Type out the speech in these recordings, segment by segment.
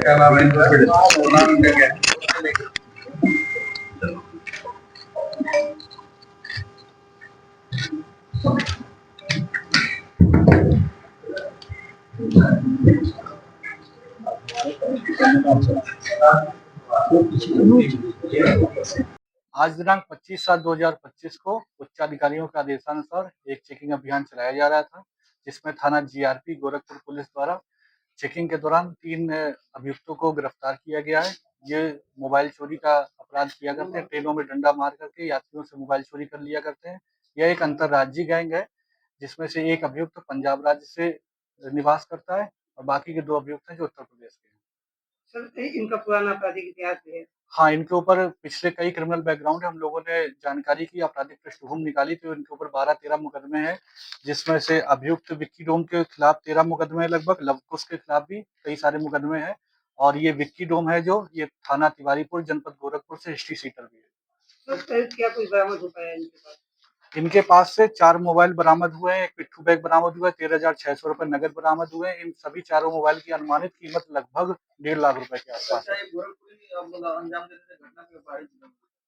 आज दिनांक 25/7/2025 को उच्चाधिकारियों के आदेशानुसार एक चेकिंग अभियान चलाया जा रहा था, जिसमें थाना जीआरपी गोरखपुर पुलिस द्वारा चेकिंग के दौरान 3 अभियुक्तों को गिरफ्तार किया गया है। ये मोबाइल चोरी का अपराध किया करते हैं, ट्रेनों में डंडा मार करके यात्रियों से मोबाइल चोरी कर लिया करते हैं। यह एक अंतर्राज्यीय गैंग है, जिसमें से एक अभियुक्त पंजाब राज्य से निवास करता है और बाकी के 2 अभियुक्त हैं जो उत्तर प्रदेश के हैं। सर, इनका पुराना आपराधिक इतिहास भी है? हाँ, इनके ऊपर पिछले कई क्रिमिनल बैकग्राउंड है। हम लोगों ने जानकारी की, आपराधिक पृष्ठभूमि निकाली तो इनके ऊपर 12-13 मुकदमे हैं, जिसमें से अभियुक्त विक्की डोम के खिलाफ 13 मुकदमे हैं लगभग, लवकुश के खिलाफ भी कई सारे मुकदमे हैं और ये विक्की डोम है जो ये थाना तिवारीपुर जनपद गोरखपुर से हिस्ट्री सीटर भी है। सर, क्या कुछ बरामद हो पाया इनके पास? इनके पास से 4 मोबाइल बरामद हुए हैं, एक पिट्ठू बैग बरामद हुआ है, 13,600 रुपए नगद बरामद हुए हैं। इन सभी चारों मोबाइल की अनुमानित कीमत लगभग 1.5 लाख रुपए के आसपास है।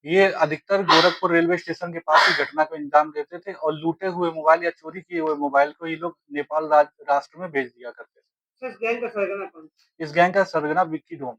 ये अधिकतर गोरखपुर रेलवे स्टेशन के पास ही घटना को अंजाम देते थे और लूटे हुए मोबाइल या चोरी किए हुए मोबाइल को ये लोग नेपाल राष्ट्र में भेज दिया करते थे। इस गैंग का सरगना कौन? इस गैंग का सरगना विक्की डोम।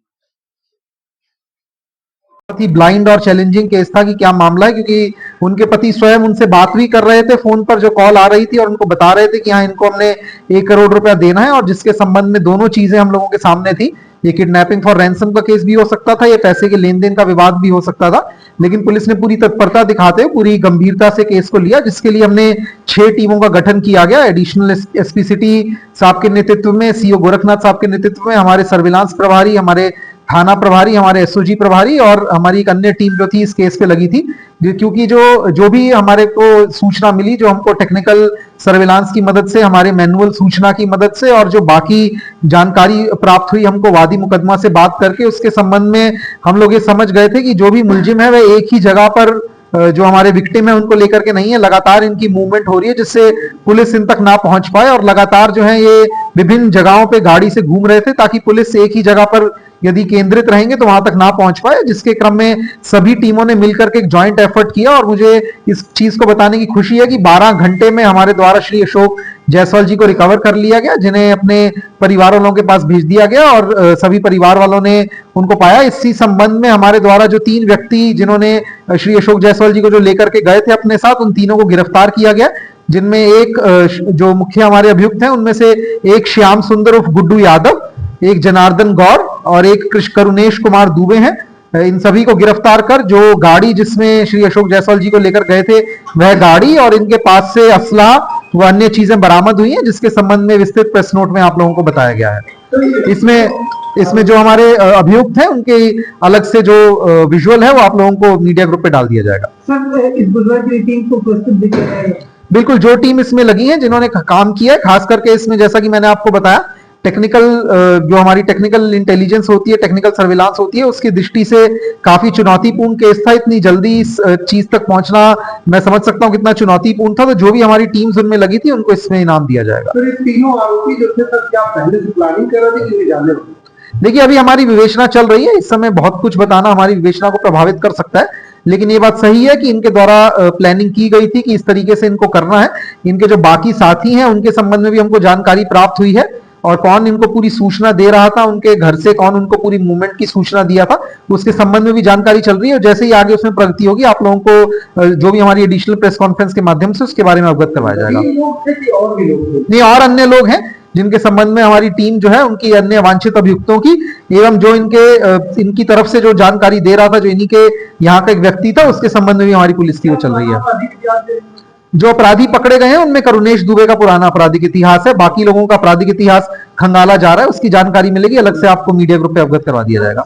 ही ब्लाइंड और चैलेंजिंग केस था कि क्या मामला है, क्योंकि उनके पति स्वयं उनसे बात भी कर रहे थे फोन पर, जो कॉल आ रही थी, और उनको बता रहे थे कि हाँ इनको हमने 1 करोड़ रुपया देना है, और जिसके संबंध में दोनों चीजें हम लोगों के सामने थी। ये किडनैपिंग फॉर रैंसम का केस भी हो सकता था, ये पैसे के लेन देन का विवाद भी हो सकता था, लेकिन पुलिस ने पूरी तत्परता दिखाते हुए पूरी गंभीरता से केस को लिया, जिसके लिए हमने 6 टीमों का गठन किया गया। एडिशनल एसपी सिटी साहब के नेतृत्व में, सीओ गोरखनाथ साहब के नेतृत्व में, हमारे सर्विलांस प्रभारी, हमारे थाना प्रभारी, हमारे एसओजी प्रभारी और हमारी एक अन्य टीम जो थी इस केस पे लगी थी, क्योंकि जो भी हमारे को सूचना मिली, जो हमको टेक्निकल सर्विलांस की मदद से, हमारे मैनुअल सूचना की मदद से और जो बाकी जानकारी प्राप्त हुई हमको वादी मुकदमा से बात करके, उसके संबंध में हम लोग ये समझ गए थे कि जो भी मुलजिम है वह एक ही जगह पर, जो हमारे विक्टिम है उनको लेकर के नहीं है, लगातार इनकी मूवमेंट हो रही है, जिससे पुलिस इन तक ना पहुंच पाए, और लगातार जो है ये विभिन्न जगहों पे गाड़ी से घूम रहे थे ताकि पुलिस एक ही जगह पर यदि केंद्रित रहेंगे तो वहां तक ना पहुंच पाए, जिसके क्रम में सभी टीमों ने मिलकर के एक जॉइंट एफर्ट किया। और मुझे इस चीज को बताने की खुशी है कि 12 घंटे में हमारे द्वारा श्री अशोक जायसवाल जी को रिकवर कर लिया गया, जिन्हें अपने परिवार वालों के पास भेज दिया गया और सभी परिवार वालों ने उनको पाया। इसी संबंध में हमारे द्वारा जो 3 व्यक्ति जिन्होंने श्री अशोक जायसवाल जी को जो लेकर के गए थे अपने साथ, उन तीनों को गिरफ्तार किया गया, जिनमें एक जो मुख्य हमारे अभियुक्त हैं उनमें से एक श्याम सुंदर उर्फ गुड्डू यादव, एक जनार्दन गौर और एक करुणेश कुमार दुबे हैं। इन सभी को गिरफ्तार कर जो गाड़ी जिसमें श्री अशोक जायसवाल जी को लेकर गए थे वह गाड़ी और इनके पास से असला व अन्य चीजें बरामद हुई हैं, जिसके संबंध में विस्तृत प्रेस नोट में आप लोगों को बताया गया है। इसमें जो हमारे अभियुक्त हैं उनके अलग से जो विजुअल है वो आप लोगों को मीडिया ग्रुप पे डाल दिया जाएगा। सर, इस बुधवार की टीम को प्रस्तुत भी किया जाएगा? बिल्कुल, जो टीम इसमें लगी है, जिन्होंने काम किया है, खास करके इसमें जैसा कि मैंने आपको बताया, टेक्निकल जो हमारी टेक्निकल इंटेलिजेंस होती है, टेक्निकल सर्विलांस होती है, उसकी दृष्टि से काफी चुनौतीपूर्ण केस था। इतनी जल्दी इस चीज तक पहुंचना मैं समझ सकता हूं कितना चुनौतीपूर्ण था, तो जो भी हमारी टीम्स उनमें लगी थी उनको इसमें इनाम दिया जाएगा। तो ये तीनों आरोपी जो थे सर, क्या पहले से प्लानिंग कर रहे थे कि जाने? देखिए, अभी हमारी विवेचना चल रही है, इस समय बहुत कुछ बताना हमारी विवेचना को प्रभावित कर सकता है, लेकिन ये बात सही है कि इनके द्वारा प्लानिंग की गई थी कि इस तरीके से इनको करना है। इनके जो बाकी साथी हैं उनके संबंध में भी हमको जानकारी प्राप्त हुई है, और कौन इनको पूरी सूचना दे रहा था, उनके घर से कौन उनको पूरी मूवमेंट की सूचना दिया था, उसके संबंध में भी जानकारी चल रही है। और जैसे ही आगे उसमें प्रगति होगी आप लोगों को जो भी हमारी एडिशनल प्रेस कॉन्फ्रेंस के माध्यम से उसके बारे में अवगत करवाया जाएगा। नहीं, और अन्य लोग हैं जिनके संबंध में हमारी टीम जो है उनकी अन्य वांछित अभियुक्तों की एवं जो इनकी तरफ से जो जानकारी दे रहा था, जो इन्हीं के यहाँ का एक व्यक्ति था, उसके संबंध में भी हमारी पुलिस की वो चल रही है। जो अपराधी पकड़े गए हैं उनमें करुणेश दुबे का पुराना आपराधिक इतिहास है, बाकी लोगों का आपराधिक इतिहास खंगाला जा रहा है, उसकी जानकारी मिलेगी, अलग से आपको मीडिया ग्रुप पे अवगत करवा दिया जाएगा।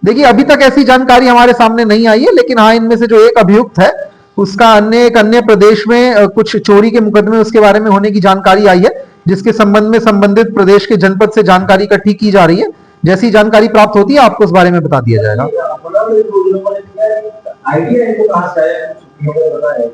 देखिए, अभी तक ऐसी जानकारी हमारे सामने नहीं आई है, लेकिन हाँ, इनमें से जो एक अभियुक्त है उसका एक अन्य प्रदेश में कुछ चोरी के मुकदमे उसके बारे में होने की जानकारी आई है, जिसके संबंध में संबंधित प्रदेश के जनपद से जानकारी इकट्ठी की जा रही है। जैसी जानकारी प्राप्त होती है आपको उस बारे में बता दिया जाएगा। आइडिया इनको कहाँ से आया, कुछ बताया?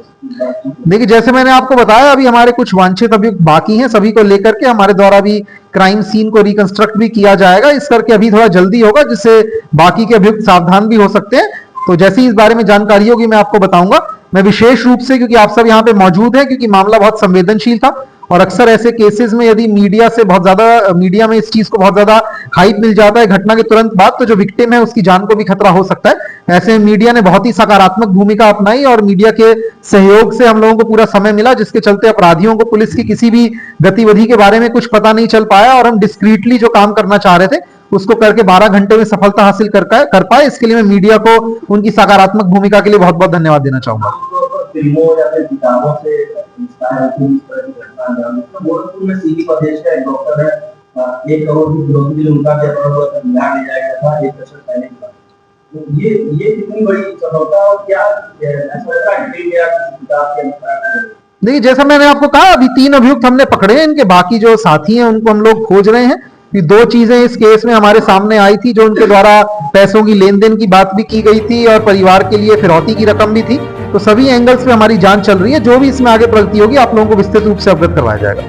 देखिए, जैसे मैंने आपको बताया, अभी हमारे कुछ वांछित अभियुक्त बाकी हैं, सभी को लेकर के हमारे द्वारा भी क्राइम सीन को रिकंस्ट्रक्ट भी किया जाएगा। इस करके अभी थोड़ा जल्दी होगा, जिससे बाकी के अभियुक्त सावधान भी हो सकते हैं। तो जैसे ही इस बारे में जानकारी होगी मैं आपको बताऊंगा। मैं विशेष रूप से, क्योंकि आप सब यहाँ पे मौजूद हैं, क्योंकि मामला बहुत संवेदनशील था और अक्सर ऐसे केसेस में यदि मीडिया से बहुत ज्यादा मीडिया में इस चीज को बहुत ज्यादा हाइप मिल जाता है घटना के तुरंत बाद, तो जो विक्टिम है उसकी जान को भी खतरा हो सकता है। ऐसे में मीडिया ने बहुत ही सकारात्मक भूमिका अपनाई और मीडिया के सहयोग से हम लोगों को पूरा समय मिला, जिसके चलते अपराधियों को पुलिस की किसी भी गतिविधि के बारे में कुछ पता नहीं चल पाया और हम डिस्क्रीटली जो काम करना चाह रहे थे उसको करके 12 घंटे में सफलता हासिल कर पाए। इसके लिए मैं मीडिया को उनकी सकारात्मक भूमिका के लिए बहुत बहुत धन्यवाद देना चाहूंगा। फिल्मों या फिर किताबों से इंस्पायर होकर इस तरह की घटना अंजाम दी। तो गोरखपुर में सीधी प्रदेश का एक डॉक्टर है, 1 करोड़ की विरोधी बिल उनका भी अपना हुआ था, बिहार ले जाया गया था 1 दशक पहले की बात। तो ये कितनी बड़ी सफलता और क्या ऐसा लगता है कि या किसी किताब के अनुसार? देखिए, जैसा मैंने आपको कहा, अभी 3 अभियुक्त हमने पकड़े हैं, इनके बाकी जो साथी हैं उनको हम लोग खोज रहे हैं। ये 2 चीजें इस केस में हमारे सामने आई थी, जो उनके द्वारा पैसों की लेन देन की बात भी की गई थी और परिवार के लिए फिरौती की रकम भी थी। तो सभी एंगल्स पे हमारी जांच चल रही है। जो भी इसमें आगे प्रगति होगी आप लोगों को विस्तृत रूप से अवगत करवाया जाएगा।